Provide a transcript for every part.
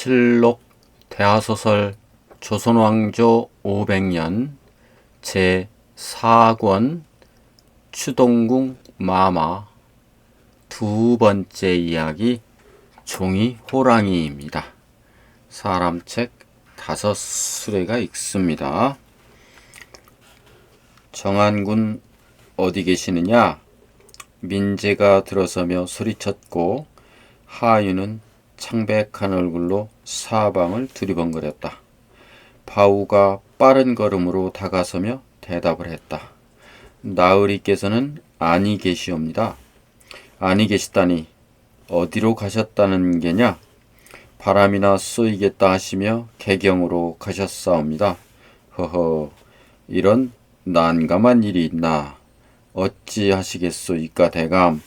실록 대하소설 조선왕조 500년 제4권 추동궁 마마 두 번째 이야기 종이 호랑이입니다. 사람책 5수레가 읽습니다. 정한군 어디 계시느냐? 민재가 들어서며 소리쳤고 하윤은 창백한 얼굴로 사방을 두리번거렸다. 바우가 빠른 걸음으로 다가서며 대답을 했다. 나으리께서는 아니 계시옵니다. 아니 계시다니 어디로 가셨다는 게냐? 바람이나 쏘이겠다 하시며 개경으로 가셨사옵니다. 허허, 이런 난감한 일이 있나? 어찌 하시겠소이까 대감?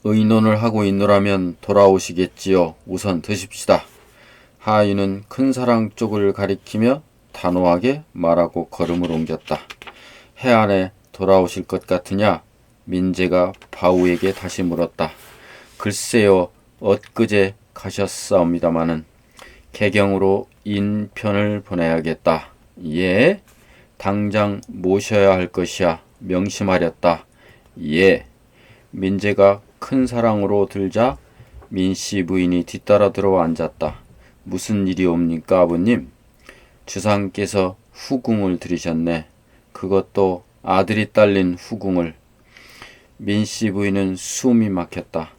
의논을 하고 있노라면 돌아오시겠지요. 우선 드십시다. 하윤은 큰사랑 쪽을 가리키며 단호하게 말하고 걸음을 옮겼다. 해안에 돌아오실 것 같으냐? 민재가 바우에게 다시 물었다. 글쎄요, 엊그제 가셨사옵니다마는 개경으로 인편을 보내야겠다. 예? 당장 모셔야 할 것이야. 명심하렸다. 예. 민재가 큰 사랑으로 들자 민씨 부인이 뒤따라 들어와 앉았다. 무슨 일이옵니까, 아버님? 주상께서 후궁을 들이셨네. 그것도 아들이 딸린 후궁을. 민씨 부인은 숨이 막혔다.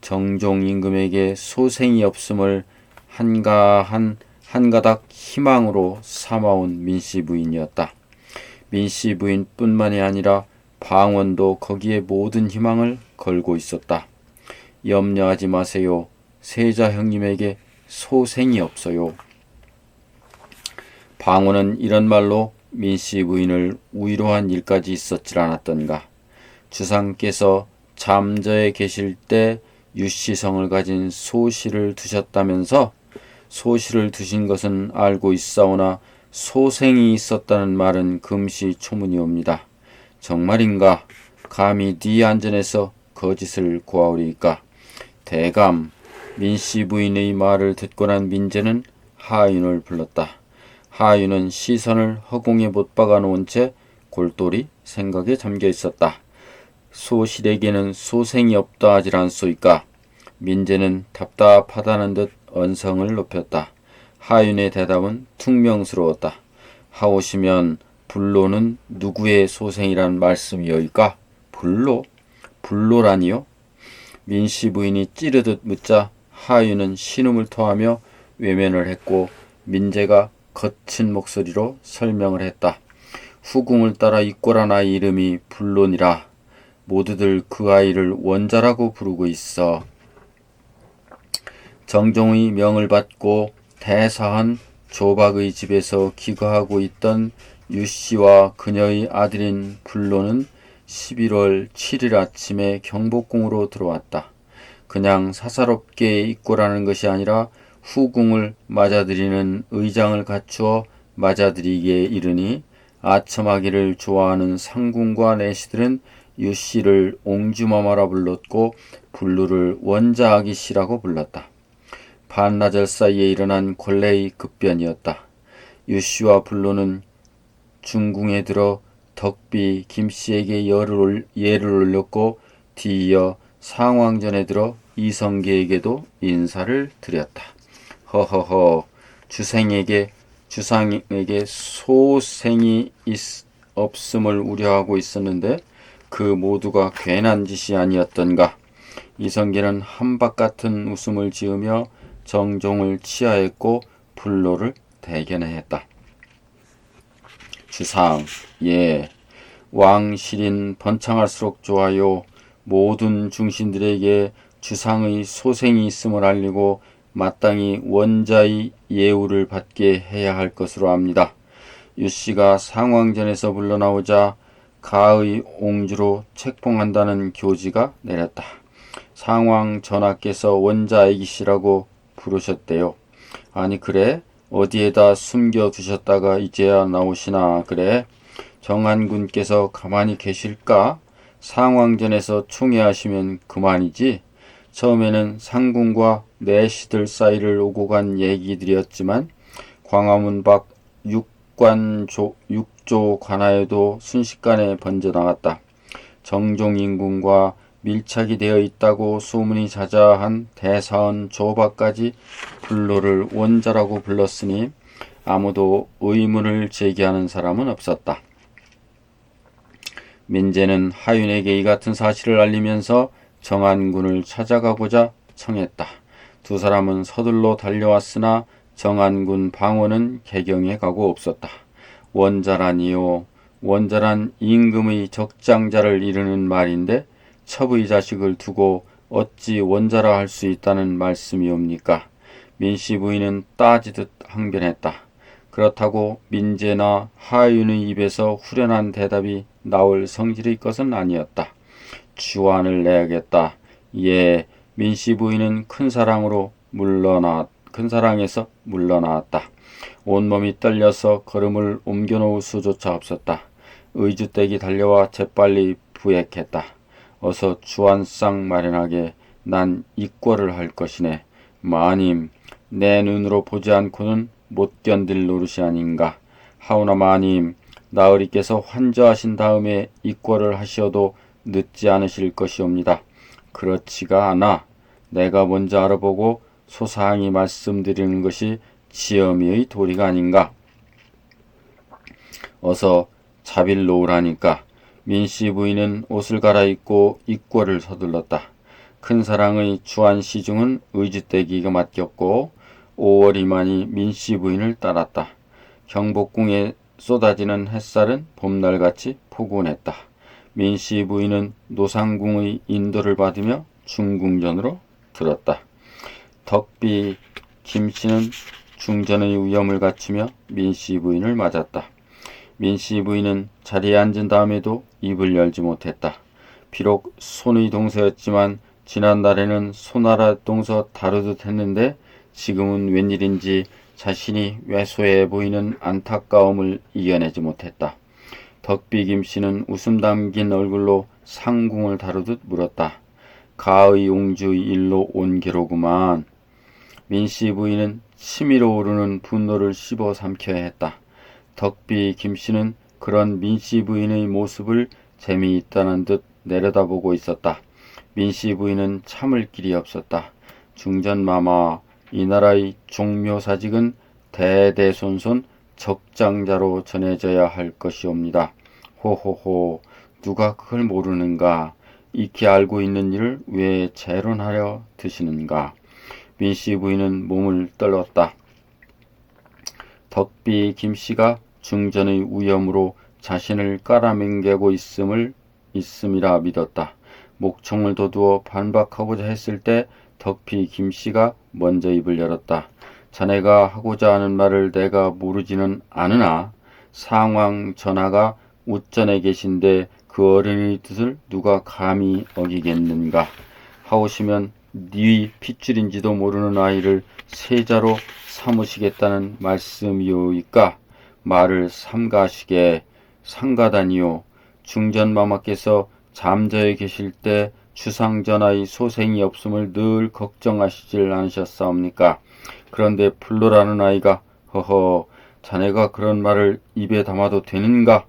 정종 임금에게 소생이 없음을 한가닥 희망으로 삼아온 민씨 부인이었다. 민씨 부인뿐만이 아니라 방원도 거기에 모든 희망을 걸고 있었다. 염려하지 마세요. 세자 형님에게 소생이 없어요. 방원은 이런 말로 민씨 부인을 위로한 일까지 있었질 않았던가. 주상께서 잠저에 계실 때 유씨성을 가진 소씨를 두셨다면서? 소씨를 두신 것은 알고 있사오나 소생이 있었다는 말은 금시초문이옵니다. 정말인가? 감히 네 안전에서 거짓을 고하오리까? 대감, 민씨 부인의 말을 듣고 난 민재는 하윤을 불렀다. 하윤은 시선을 허공에 못 박아 놓은 채 골똘히 생각에 잠겨 있었다. 소실에게는 소생이 없다 하질 않소이까? 민재는 답답하다는 듯 언성을 높였다. 하윤의 대답은 퉁명스러웠다. 하오시면 불로는 누구의 소생이란 말씀이오이까? 불로? 불로라니요? 민씨 부인이 찌르듯 묻자 하윤은 신음을 토하며 외면을 했고 민재가 거친 목소리로 설명을 했다. 후궁을 따라 입고란 아이 이름이 불론이라. 모두들 그 아이를 원자라고 부르고 있어. 정종의 명을 받고 대사한 조박의 집에서 기거하고 있던 유씨와 그녀의 아들인 불로는 11월 7일 아침에 경복궁으로 들어왔다. 그냥 사사롭게 입고라는 것이 아니라 후궁을 맞아들이는 의장을 갖추어 맞아들이기에 이르니 아첨하기를 좋아하는 상궁과 내시들은 유씨를 옹주마마라 불렀고 불루를 원자아기씨라고 불렀다. 반나절 사이에 일어난 권례의 급변이었다. 유씨와 불로는 중궁에 들어 덕비 김씨에게 예를 올렸고 뒤이어 상왕전에 들어 이성계에게도 인사를 드렸다. 허허허, 주상에게 소생이 없음을 우려하고 있었는데 그 모두가 괜한 짓이 아니었던가. 이성계는 한박 같은 웃음을 지으며 정종을 치하했고 불로를 대견했다. 주상, 예, 왕실인 번창할수록 좋아요. 모든 중신들에게 주상의 소생이 있음을 알리고 마땅히 원자의 예우를 받게 해야 할 것으로 압니다. 유씨가 상왕전에서 물러나오자 가의 옹주로 책봉한다는 교지가 내렸다. 상왕 전하께서 원자애기씨라고 부르셨대요. 아니 그래? 어디에다 숨겨두셨다가 이제야 나오시나 그래? 정한군께서 가만히 계실까? 상왕전에서 총애하시면 그만이지. 처음에는 상궁과 내시들 사이를 오고 간 얘기들이었지만 광화문 밖 육조 관하에도 순식간에 번져나갔다. 정종인군과 밀착이 되어 있다고 소문이 자자한 대사원 조박까지 불로를 원자라고 불렀으니 아무도 의문을 제기하는 사람은 없었다. 민재는 하윤에게 이 같은 사실을 알리면서 정안군을 찾아가고자 청했다. 두 사람은 서둘러 달려왔으나 정안군 방원은 개경에 가고 없었다. 원자라니요. 원자란 임금의 적장자를 이르는 말인데 첩의 자식을 두고 어찌 원자라 할 수 있다는 말씀이옵니까? 민씨 부인은 따지듯 항변했다. 그렇다고 민재나 하윤의 입에서 후련한 대답이 나올 성질의 것은 아니었다. 주안을 내야겠다. 예, 민씨 부인은 큰 사랑에서 물러나왔다. 온몸이 떨려서 걸음을 옮겨놓을 수조차 없었다. 의주댁이 달려와 재빨리 부액했다. 어서 주안상 마련하게. 난 이꼴을 할 것이네. 마님, 내 눈으로 보지 않고는 못 견딜 노릇이 아닌가. 하오나 마님, 나으리께서 환저하신 다음에 이꼴을 하시어도 늦지 않으실 것이옵니다. 그렇지가 않아. 내가 먼저 알아보고 소상히 말씀드리는 것이 지엄이의 도리가 아닌가. 어서 자빌 놓으라니까. 민씨 부인은 옷을 갈아입고 입궐을 서둘렀다. 큰 사랑의 주안 시중은 의주댁이가 맡겼고 5월이만이 민씨 부인을 따랐다. 경복궁에 쏟아지는 햇살은 봄날같이 포근했다. 민씨 부인은 노상궁의 인도를 받으며 중궁전으로 들었다. 덕비 김씨는 중전의 위엄을 갖추며 민씨 부인을 맞았다. 민씨 부인은 자리에 앉은 다음에도 입을 열지 못했다. 비록 손의 동서였지만 지난날에는 손아라 동서 다루듯 했는데 지금은 웬일인지 자신이 왜소해 보이는 안타까움을 이겨내지 못했다. 덕비 김씨는 웃음 담긴 얼굴로 상궁을 다루듯 물었다. 가의 용주의 일로 온 게로구만. 민씨 부인은 치밀어 오르는 분노를 씹어 삼켜야 했다. 덕비 김씨는 그런 민씨 부인의 모습을 재미있다는 듯 내려다보고 있었다. 민씨 부인은 참을 길이 없었다. 중전마마, 이 나라의 종묘사직은 대대손손 적장자로 전해져야 할 것이옵니다. 호호호, 누가 그걸 모르는가? 익히 알고 있는 일을 왜 재론하려 드시는가? 민씨 부인은 몸을 떨었다. 덕비 김씨가 중전의 위엄으로 자신을 깔아뭉개고 있음이라 믿었다. 목청을 돋우어 반박하고자 했을 때 덕비 김씨가 먼저 입을 열었다. 자네가 하고자 하는 말을 내가 모르지는 않으나 상황 전하가 웃전에 계신데 그 어른의 뜻을 누가 감히 어기겠는가. 하오시면 네 핏줄인지도 모르는 아이를 세자로 삼으시겠다는 말씀이오이까. 말을 삼가시게. 상가다니요. 중전마마께서 잠자에 계실 때 주상전하의 소생이 없음을 늘 걱정하시질 않으셨사옵니까? 그런데 불로라는 아이가 허허, 자네가 그런 말을 입에 담아도 되는가?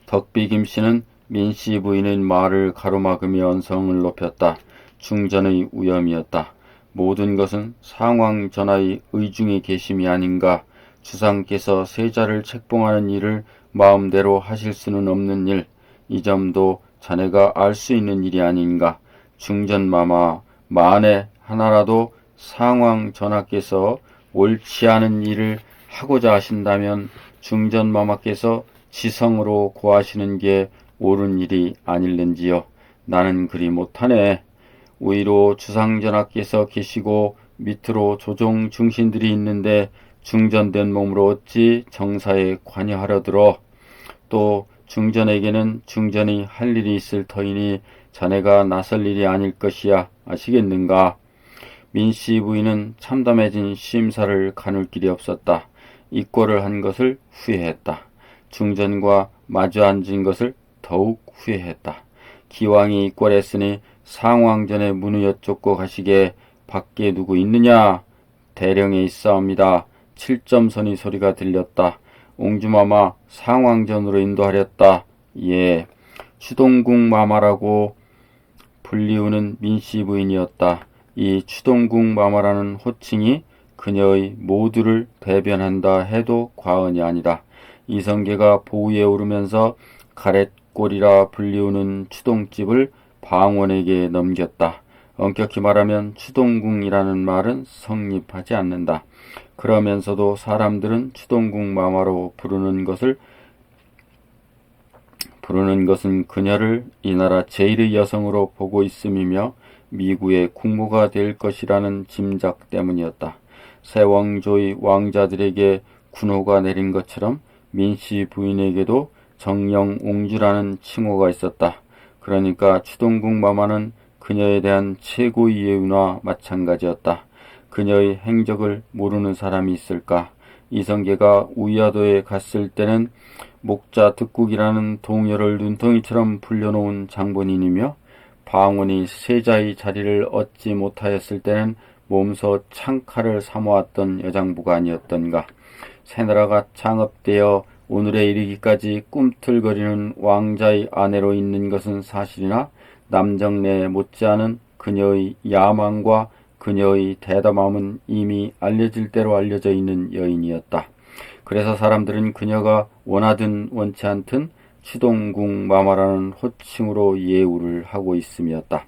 덕비 김씨는 민씨 부인의 말을 가로막으며 언성을 높였다. 중전의 위엄이었다. 모든 것은 상황 전하의 의중에 계심이 아닌가. 주상께서 세자를 책봉하는 일을 마음대로 하실 수는 없는 일, 이 점도 자네가 알 수 있는 일이 아닌가. 중전마마, 만에 하나라도 상황 전하께서 옳지 않은 일을 하고자 하신다면 중전마마께서 지성으로 고하시는 게 옳은 일이 아닐는지요. 나는 그리 못하네. 위로 주상전하께서 계시고 밑으로 조종 중신들이 있는데 중전된 몸으로 어찌 정사에 관여하려 들어. 또 중전에게는 중전이 할 일이 있을 터이니 자네가 나설 일이 아닐 것이야. 아시겠는가? 민씨 부인은 참담해진 심사를 가눌 길이 없었다. 이꼴을 한 것을 후회했다. 중전과 마주 앉은 것을 더욱 후회했다. 기왕이 꼴했으니 상왕전에 문을 여쭙고 가시게. 밖에 누구 있느냐? 대령에 있사옵니다. 7점선이 소리가 들렸다. 옹주마마 상왕전으로 인도하렸다. 예. 추동궁마마라고 불리우는 민씨 부인이었다. 이 추동궁마마라는 호칭이 그녀의 모두를 대변한다 해도 과언이 아니다. 이성계가 보위에 오르면서 가렛골이라 불리우는 추동집을 방원에게 넘겼다. 엄격히 말하면 추동궁이라는 말은 성립하지 않는다. 그러면서도 사람들은 추동궁마마로 부르는 것은 그녀를 이 나라 제일의 여성으로 보고 있음이며 미국의 국모가 될 것이라는 짐작 때문이었다. 새 왕조의 왕자들에게 군호가 내린 것처럼 민씨 부인에게도 정령 옹주라는 칭호가 있었다. 그러니까 추동궁마마는 그녀에 대한 최고의 예우나 마찬가지였다. 그녀의 행적을 모르는 사람이 있을까? 이성계가 우야도에 갔을 때는 목자 득국이라는 동요를 눈덩이처럼 불려놓은 장본인이며 방원이 세자의 자리를 얻지 못하였을 때는 몸소 창칼을 삼아왔던 여장부가 아니었던가. 새나라가 창업되어 오늘에 이르기까지 꿈틀거리는 왕자의 아내로 있는 것은 사실이나 남정네에 못지않은 그녀의 야망과 그녀의 대담함은 이미 알려질 대로 알려져 있는 여인이었다. 그래서 사람들은 그녀가 원하든 원치 않든 추동궁마마라는 호칭으로 예우를 하고 있음이었다.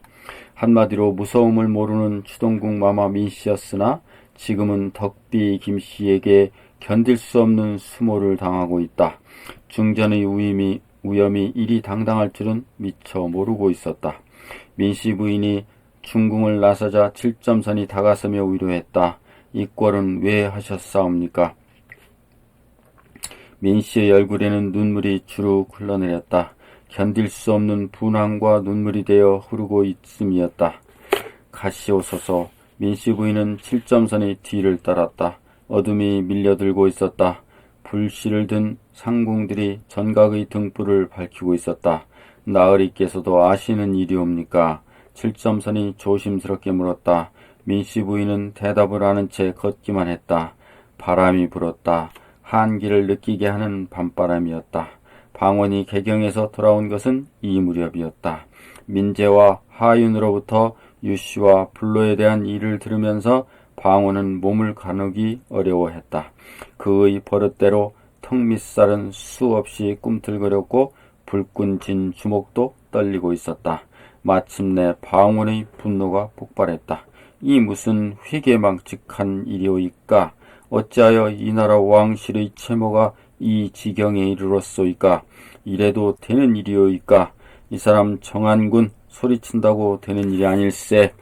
한마디로 무서움을 모르는 추동궁마마 민씨였으나 지금은 덕비 김씨에게 견딜 수 없는 수모를 당하고 있다. 중전의 위험이 이리 당당할 줄은 미처 모르고 있었다. 민씨 부인이 중궁을 나서자 7점선이 다가서며 위로했다. 이 꼴은 왜 하셨사옵니까? 민씨의 얼굴에는 눈물이 주룩 흘러내렸다. 견딜 수 없는 분함과 눈물이 되어 흐르고 있음이었다. 가시오소서. 민씨 부인은 7점선의 뒤를 따랐다. 어둠이 밀려들고 있었다. 불씨를 든 상궁들이 전각의 등불을 밝히고 있었다. 나으리께서도 아시는 일이옵니까? 7점선이 조심스럽게 물었다. 민씨 부인은 대답을 아는 채 걷기만 했다. 바람이 불었다. 한기를 느끼게 하는 밤바람이었다. 방원이 개경에서 돌아온 것은 이 무렵이었다. 민재와 하윤으로부터 유씨와 불로에 대한 일을 들으면서 방원은 몸을 가누기 어려워했다. 그의 버릇대로 턱밑살은 수없이 꿈틀거렸고 불끈 진 주먹도 떨리고 있었다. 마침내 방원의 분노가 폭발했다. 이 무슨 회개망측한 일이오이까? 어찌하여 이 나라 왕실의 채모가 이 지경에 이르렀소이까? 이래도 되는 일이오이까? 이 사람 정한군 소리친다고 되는 일이 아닐세.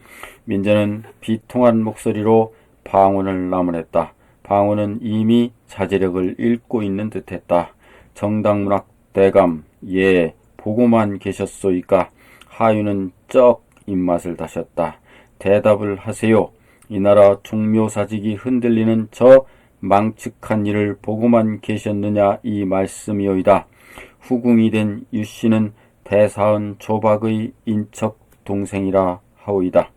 민재는 비통한 목소리로 방원을 나무랬다. 방원은 이미 자제력을 잃고 있는 듯했다. 정당문학 대감, 예, 보고만 계셨소이까? 하윤은 쩍 입맛을 다셨다. 대답을 하세요. 이 나라 종묘사직이 흔들리는 저 망측한 일을 보고만 계셨느냐 이 말씀이오이다. 후궁이 된 유씨는 대사은 조박의 인척 동생이라 하오이다.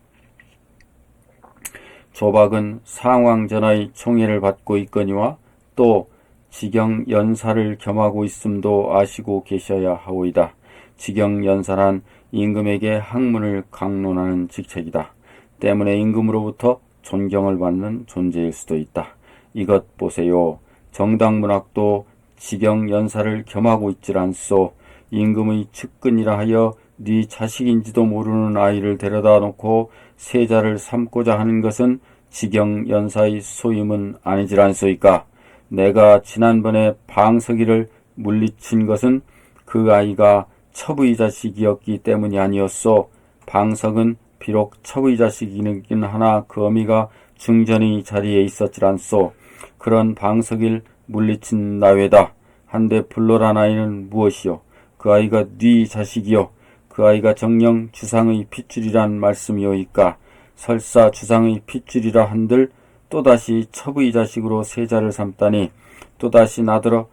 조박은 상왕전하의 총애를 받고 있거니와 또 지경연사를 겸하고 있음도 아시고 계셔야 하오이다. 지경연사란 임금에게 학문을 강론하는 직책이다. 때문에 임금으로부터 존경을 받는 존재일 수도 있다. 이것 보세요. 정당문학도 지경연사를 겸하고 있질 않소. 임금의 측근이라 하여 네 자식인지도 모르는 아이를 데려다 놓고 세자를 삼고자 하는 것은 지경연사의 소임은 아니질 않소이까? 내가 지난번에 방석이를 물리친 것은 그 아이가 첩의 자식이었기 때문이 아니었소. 방석은 비록 첩의 자식이긴 하나 그 어미가 중전의 자리에 있었질 않소. 그런 방석일 물리친 나외다. 한데 불로란 아이는 무엇이요? 그 아이가 네 자식이요. 그 아이가 정령 주상의 핏줄이란 말씀이오이까? 설사 주상의 핏줄이라 한들 또다시 첩의 자식으로 세자를 삼다니 또다시 나더러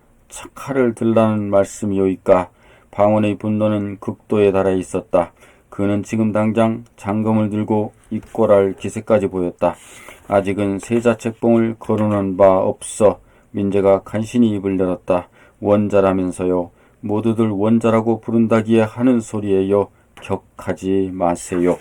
칼을 들라는 말씀이오이까? 방언의 분노는 극도에 달해 있었다. 그는 지금 당장 장검을 들고 입골할 기세까지 보였다. 아직은 세자책봉을 거론한 바 없어 민재가 간신히 입을 열었다. 원자라면서요. 모두들 원자라고 부른다기에 하는 소리예요. 격하지 마세요.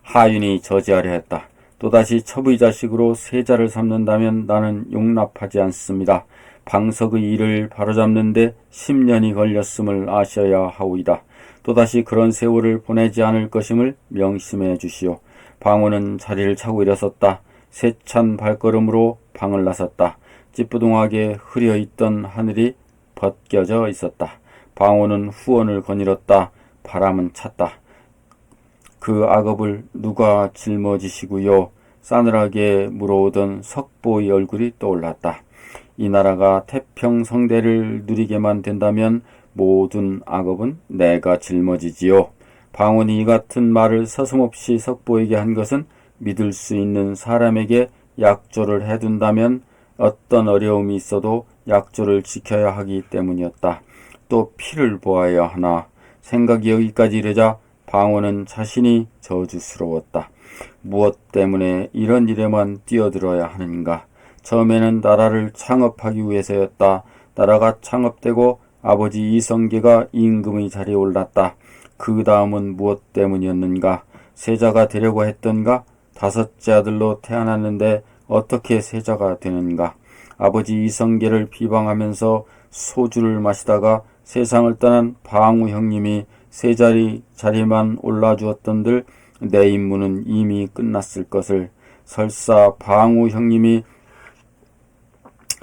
하윤이 저지하려 했다. 또다시 첩의 자식으로 세자를 삼는다면 나는 용납하지 않습니다. 방석의 일을 바로잡는데 10년이 걸렸음을 아셔야 하오이다. 또다시 그런 세월을 보내지 않을 것임을 명심해 주시오. 방호는 자리를 차고 일어섰다. 세찬 발걸음으로 방을 나섰다. 찌뿌둥하게 흐려있던 하늘이 벗겨져 있었다. 방호는 후원을 거닐었다. 바람은 찼다. 그 악업을 누가 짊어지시구요. 싸늘하게 물어오던 석보의 얼굴이 떠올랐다. 이 나라가 태평성대를 누리게만 된다면 모든 악업은 내가 짊어지지요. 방언이 이 같은 말을 서슴없이 석보에게 한 것은 믿을 수 있는 사람에게 약조를 해둔다면 어떤 어려움이 있어도 약조를 지켜야 하기 때문이었다. 또 피를 보아야 하나. 생각이 여기까지 이르자 방언은 자신이 저주스러웠다. 무엇 때문에 이런 일에만 뛰어들어야 하는가. 처음에는 나라를 창업하기 위해서였다. 나라가 창업되고 아버지 이성계가 임금의 자리에 올랐다. 그 다음은 무엇 때문이었는가. 세자가 되려고 했던가. 5째 아들로 태어났는데 어떻게 세자가 되는가. 아버지 이성계를 비방하면서 소주를 마시다가 세상을 떠난 방우 형님이 세자리 자리만 올라주었던들 내 임무는 이미 끝났을 것을. 설사 방우 형님이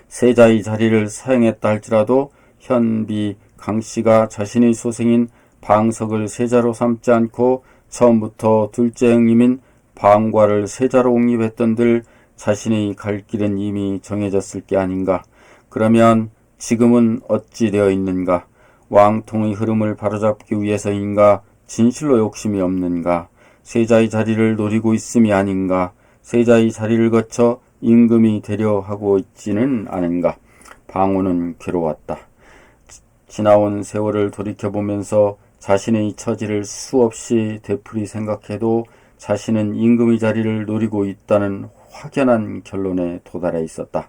세자의 자리를 사용했다 할지라도 현비 강씨가 자신의 소생인 방석을 세자로 삼지 않고 처음부터 둘째 형님인 방과를 세자로 옹립했던들 자신의 갈 길은 이미 정해졌을 게 아닌가. 그러면 지금은 어찌 되어 있는가. 왕통의 흐름을 바로잡기 위해서인가. 진실로 욕심이 없는가. 세자의 자리를 노리고 있음이 아닌가. 세자의 자리를 거쳐 임금이 되려 하고 있지는 않은가. 방호는 괴로웠다. 지나온 세월을 돌이켜보면서 자신의 처지를 수없이 되풀이 생각해도 자신은 임금의 자리를 노리고 있다는 확연한 결론에 도달해 있었다.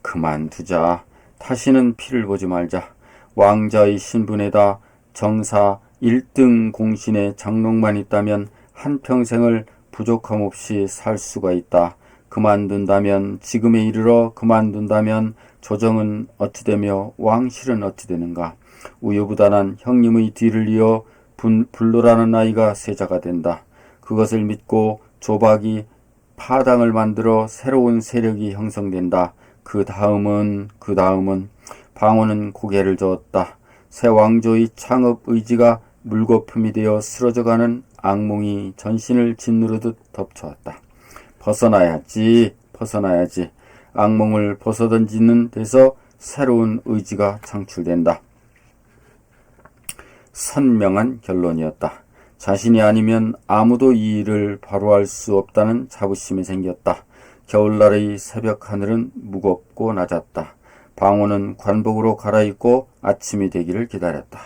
그만두자. 다시는 피를 보지 말자. 왕자의 신분에다 정사 1등 공신의 장롱만 있다면 한평생을 부족함 없이 살 수가 있다. 그만둔다면, 지금에 이르러 그만둔다면 조정은 어찌 되며 왕실은 어찌 되는가. 우유부단한 형님의 뒤를 이어 불로라는 아이가 세자가 된다. 그것을 믿고 조박이 파당을 만들어 새로운 세력이 형성된다. 그 다음은 방호는 고개를 저었다. 새 왕조의 창업 의지가 물거품이 되어 쓰러져가는 악몽이 전신을 짓누르듯 덮쳐왔다. 벗어나야지. 악몽을 벗어던지는 데서 새로운 의지가 창출된다. 선명한 결론이었다. 자신이 아니면 아무도 이 일을 바로할 수 없다는 자부심이 생겼다. 겨울날의 새벽 하늘은 무겁고 낮았다. 방호는 관복으로 갈아입고 아침이 되기를 기다렸다.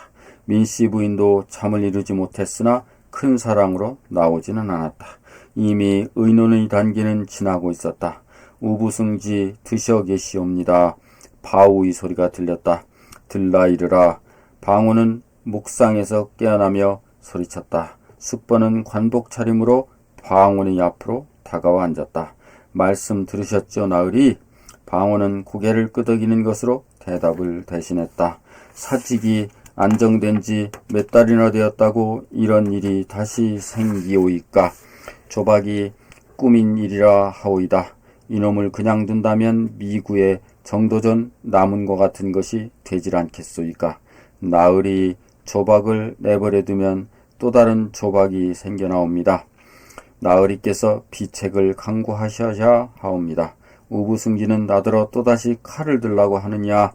민씨 부인도 잠을 이루지 못했으나 큰 사랑으로 나오지는 않았다. 이미 의논의 단계는 지나고 있었다. 우부승지 드셔 계시옵니다. 바우의 소리가 들렸다. 들라 이르라. 방호는 묵상에서 깨어나며 소리쳤다. 숙번은 관복 차림으로 방원의 앞으로 다가와 앉았다. 말씀 들으셨죠, 나으리? 방원은 고개를 끄덕이는 것으로 대답을 대신했다. 사직이 안정된 지 몇 달이나 되었다고 이런 일이 다시 생기오이까. 조박이 꾸민 일이라 하오이다. 이놈을 그냥 둔다면 미구에 정도전 남은 것 같은 것이 되질 않겠소이까. 나으리 조박을 내버려 두면 또 다른 조박이 생겨나옵니다. 나으리께서 비책을 강구하셔야 하옵니다. 우부승지는 나더러 또다시 칼을 들라고 하느냐.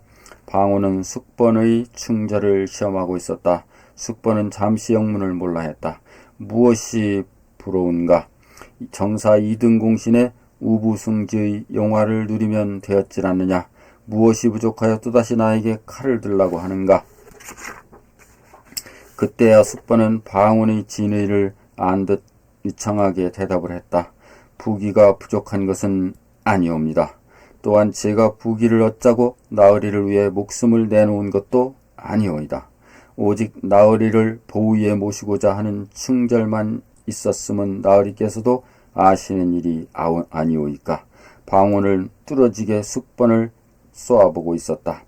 방호는 숙번의 충절을 시험하고 있었다. 숙번은 잠시 영문을 몰라 했다. 무엇이 부러운가. 정사 2등 공신에 우부승지의 영화를 누리면 되었질 않느냐. 무엇이 부족하여 또다시 나에게 칼을 들라고 하는가. 그때야 숙번은 방언의 진의를 안 듯 유창하게 대답을 했다. 부기가 부족한 것은 아니옵니다. 또한 제가 부기를 얻자고 나으리를 위해 목숨을 내놓은 것도 아니오이다. 오직 나으리를 보위에 모시고자 하는 충절만 있었으면 나으리께서도 아시는 일이 아니오이까. 방언을 뚫어지게 숙번을 쏘아보고 있었다.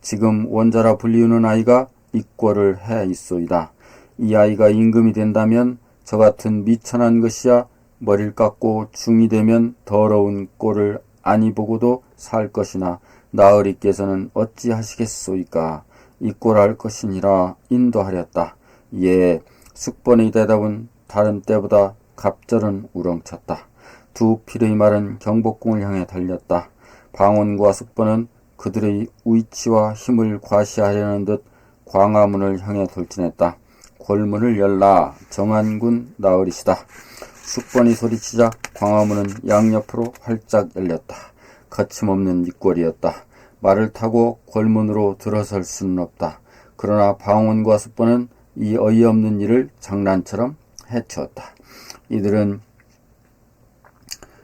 지금 원자라 불리우는 아이가 입궐을 해 있소이다. 이 아이가 임금이 된다면 저 같은 미천한 것이야 머리를 깎고 중이 되면 더러운 꼴을 아니 보고도 살 것이나 나으리께서는 어찌 하시겠소이까. 입궐할 것이니라 인도하렸다. 예, 숙번의 대답은 다른 때보다 갑절은 우렁찼다. 두 필의 말은 경복궁을 향해 달렸다. 방언과 숙번은 그들의 위치와 힘을 과시하려는 듯 광화문을 향해 돌진했다. 골문을 열라. 정한군 나으리시다. 숙번이 소리치자 광화문은 양옆으로 활짝 열렸다. 거침없는 입궐이었다. 말을 타고 골문으로 들어설 수는 없다. 그러나 방언과 숙번은 이 어이없는 일을 장난처럼 해치웠다. 이들은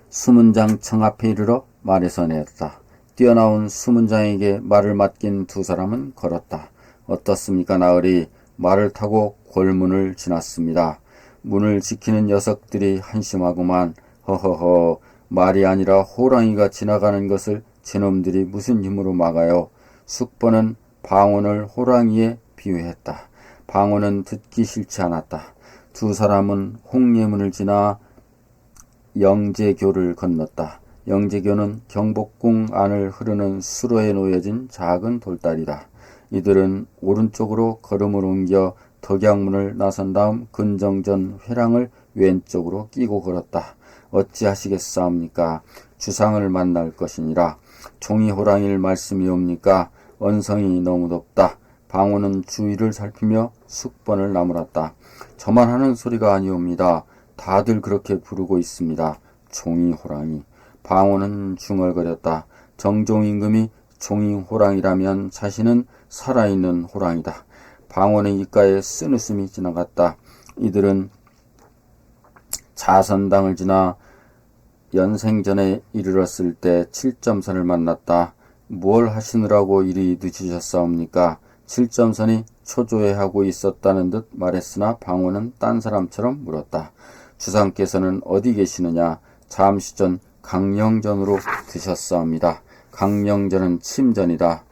수문장 청 앞에 이르러 말에서 내었다. 뛰어나온 수문장에게 말을 맡긴 두 사람은 걸었다. 어떻습니까, 나으리? 말을 타고 골문을 지났습니다. 문을 지키는 녀석들이 한심하구만. 허허허, 말이 아니라 호랑이가 지나가는 것을 제놈들이 무슨 힘으로 막아요. 숙번은 방언을 호랑이에 비유했다. 방언은 듣기 싫지 않았다. 두 사람은 홍례문을 지나 영제교를 건넜다. 영제교는 경복궁 안을 흐르는 수로에 놓여진 작은 돌다리다. 이들은 오른쪽으로 걸음을 옮겨 덕양문을 나선 다음 근정전 회랑을 왼쪽으로 끼고 걸었다. 어찌하시겠사옵니까? 주상을 만날 것이니라. 종이 호랑이를 말씀이옵니까? 언성이 너무 덥다. 방언은 주위를 살피며 숙번을 나무랐다. 저만 하는 소리가 아니옵니다. 다들 그렇게 부르고 있습니다. 종이 호랑이. 방언은 중얼거렸다. 정종 임금이 종이 호랑이라면 자신은 살아있는 호랑이다. 방언의 입가에 쓴웃음이 지나갔다. 이들은 자선당을 지나 연생전에 이르렀을 때 칠점선을 만났다. 뭘 하시느라고 이리 늦으셨사옵니까? 칠점선이 초조해하고 있었다는 듯 말했으나 방언은 딴 사람처럼 물었다. 주상께서는 어디 계시느냐? 잠시 전 강령전으로 드셨사옵니다. 강령전은 침전이다.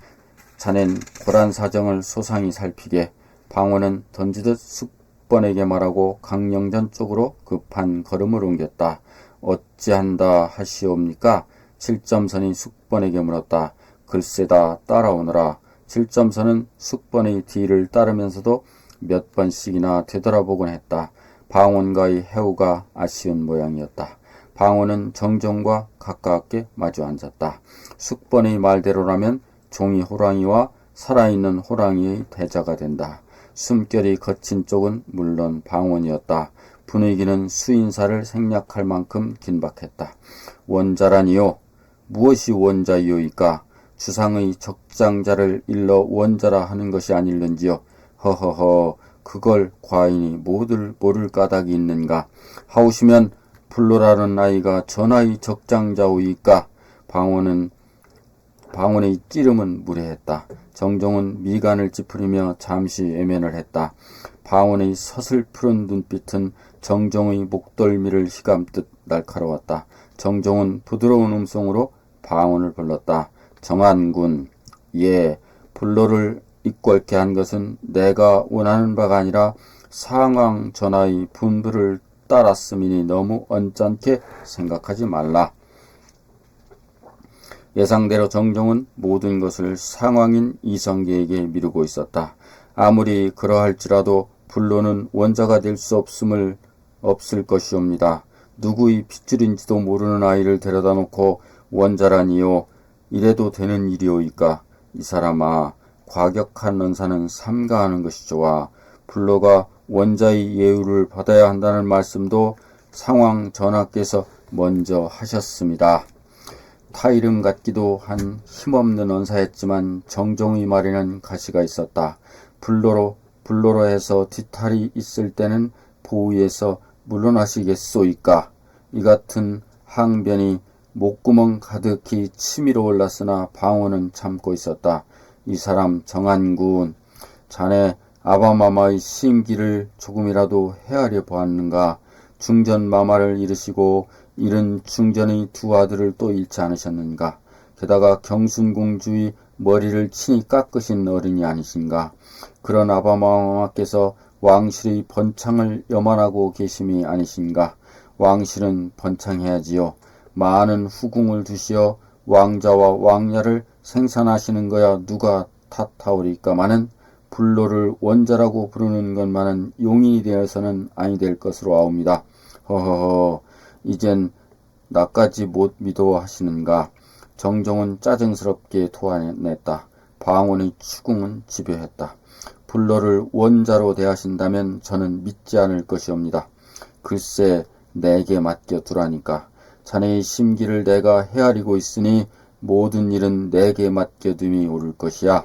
자넨 고란 사정을 소상히 살피게. 방언은 던지듯 숙번에게 말하고 강령전 쪽으로 급한 걸음을 옮겼다. 어찌한다 하시옵니까? 칠점선이 숙번에게 물었다. 글쎄다, 따라오너라. 칠점선은 숙번의 뒤를 따르면서도 몇 번씩이나 되돌아보곤 했다. 방언과의 해우가 아쉬운 모양이었다. 방언은 정종과 가깝게 마주 앉았다. 숙번의 말대로라면 종이 호랑이와 살아있는 호랑이의 대자가 된다. 숨결이 거친 쪽은 물론 방언이었다. 분위기는 수인사를 생략할 만큼 긴박했다. 원자라니요? 무엇이 원자이오이까? 주상의 적장자를 일러 원자라 하는 것이 아닐는지요? 허허허, 그걸 과인이 모를 까닭이 있는가? 하오시면 불로라는 아이가 전하의 적장자오이까? 방언의 찌름은 무례했다. 정종은 미간을 찌푸리며 잠시 외면을 했다. 방언의 서슬푸른 눈빛은 정종의 목덜미를 휘감듯 날카로웠다. 정종은 부드러운 음성으로 방언을 불렀다. 정한군, 예, 불로를 입궐케 한 것은 내가 원하는 바가 아니라 상왕 전하의 분부를 따랐음이니 너무 언짢게 생각하지 말라. 예상대로 정종은 모든 것을 상왕인 이성계에게 미루고 있었다. 아무리 그러할지라도 불로는 원자가 될 수 없을 것이옵니다. 누구의 핏줄인지도 모르는 아이를 데려다 놓고 원자라니요? 이래도 되는 일이오이까? 이 사람아, 과격한 언사는 삼가하는 것이 좋아. 불로가 원자의 예우를 받아야 한다는 말씀도 상왕 전하께서 먼저 하셨습니다. 타이름 같기도 한 힘없는 언사였지만 정종의 말에는 가시가 있었다. 불로로 해서 뒤탈이 있을 때는 보위에서 물러나시겠소이까. 이 같은 항변이 목구멍 가득히 치밀어 올랐으나 방호는 참고 있었다. 이 사람 정한군, 자네 아바마마의 심기를 조금이라도 헤아려 보았는가? 중전마마를 잃으시고 잃은 중전의 두 아들을 또 잃지 않으셨는가? 게다가 경순공주의 머리를 친히 깎으신 어른이 아니신가? 그런 아바마마께서 왕실의 번창을 염원하고 계심이 아니신가? 왕실은 번창해야지요. 많은 후궁을 두시어 왕자와 왕녀를 생산하시는 거야 누가 탓하오리까마는 불로를 원자라고 부르는 것만은 용인이 되어서는 아니 될 것으로 아옵니다. 허허허, 이젠 나까지 못 믿어 하시는가? 정종은 짜증스럽게 토해냈다. 방언의 추궁은 집요했다. 불로를 원자로 대하신다면 저는 믿지 않을 것이옵니다. 글쎄, 내게 맡겨두라니까. 자네의 심기를 내가 헤아리고 있으니 모든 일은 내게 맡겨둠이 옳을 것이야.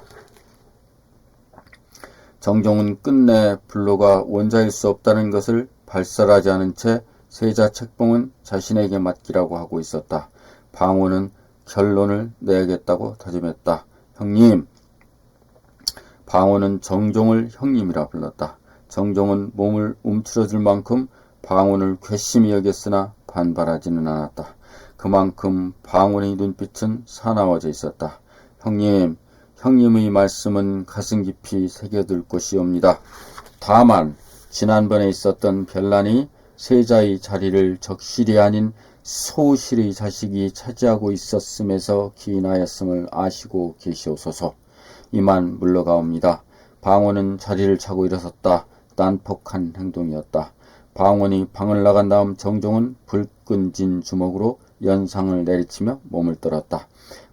정종은 끝내 불로가 원자일 수 없다는 것을 발설하지 않은 채 세자 책봉은 자신에게 맡기라고 하고 있었다. 방호는 결론을 내야겠다고 다짐했다. 형님! 방호는 정종을 형님이라 불렀다. 정종은 몸을 움츠러들 만큼 방호를 괘씸히 여겼으나 반발하지는 않았다. 그만큼 방원의 눈빛은 사나워져 있었다. 형님, 형님의 말씀은 가슴 깊이 새겨들 것이옵니다. 다만 지난번에 있었던 변란이 세자의 자리를 적실이 아닌 소실의 자식이 차지하고 있었음에서 기인하였음을 아시고 계시옵소서. 이만 물러가옵니다. 방원은 자리를 차고 일어섰다. 난폭한 행동이었다. 방원이 방을 나간 다음 정종은 불끈진 주먹으로 연상을 내리치며 몸을 떨었다.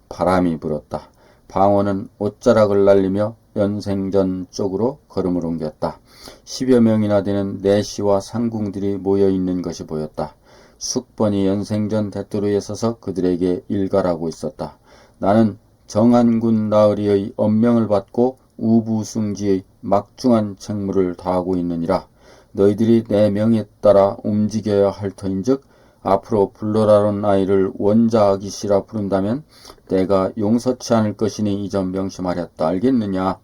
바람이 불었다. 방원은 옷자락을 날리며 연생전 쪽으로 걸음을 옮겼다. 10여 명이나 되는 내시와 상궁들이 모여있는 것이 보였다. 숙번이 연생전 대도로에 서서 그들에게 일갈하고 있었다. 나는 정한군 나으리의 엄명을 받고 우부승지의 막중한 책무를 다하고 있느니라. 너희들이 내 명에 따라 움직여야 할 터인즉 앞으로 불로라는 아이를 원자아기씨라 부른다면 내가 용서치 않을 것이니 이 점 명심하렸다. 알겠느냐?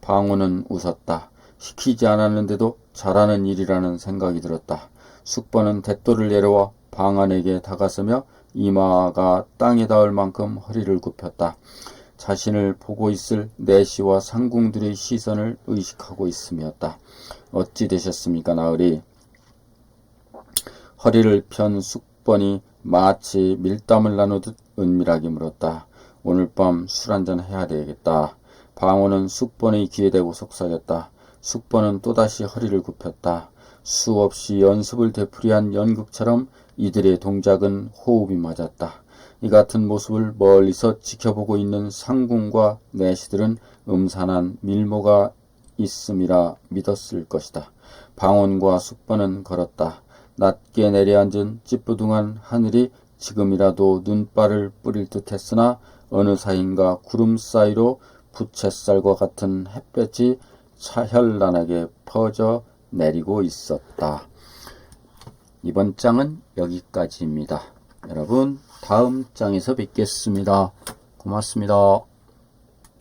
방호는 웃었다. 시키지 않았는데도 잘하는 일이라는 생각이 들었다. 숙번은 대도를 내려와 방안에게 다가서며 이마가 땅에 닿을 만큼 허리를 굽혔다. 자신을 보고 있을 내시와 상궁들의 시선을 의식하고 있음이었다. 어찌 되셨습니까, 나으리? 허리를 편 숙번이 마치 밀담을 나누듯 은밀하게 물었다. 오늘 밤 술 한잔 해야 되겠다. 방호는 숙번의 귀에 대고 속삭였다. 숙번은 또다시 허리를 굽혔다. 수없이 연습을 되풀이한 연극처럼 이들의 동작은 호흡이 맞았다. 이 같은 모습을 멀리서 지켜보고 있는 상궁과 내시들은 음산한 밀모가 있음이라 믿었을 것이다. 방언과 숙번은 걸었다. 낮게 내려앉은 찌뿌둥한 하늘이 지금이라도 눈발을 뿌릴 듯 했으나 어느 사이인가 구름 사이로 부채살과 같은 햇볕이 차혈란하게 퍼져 내리고 있었다. 이번 장은 여기까지입니다. 여러분, 다음 장에서 뵙겠습니다. 고맙습니다.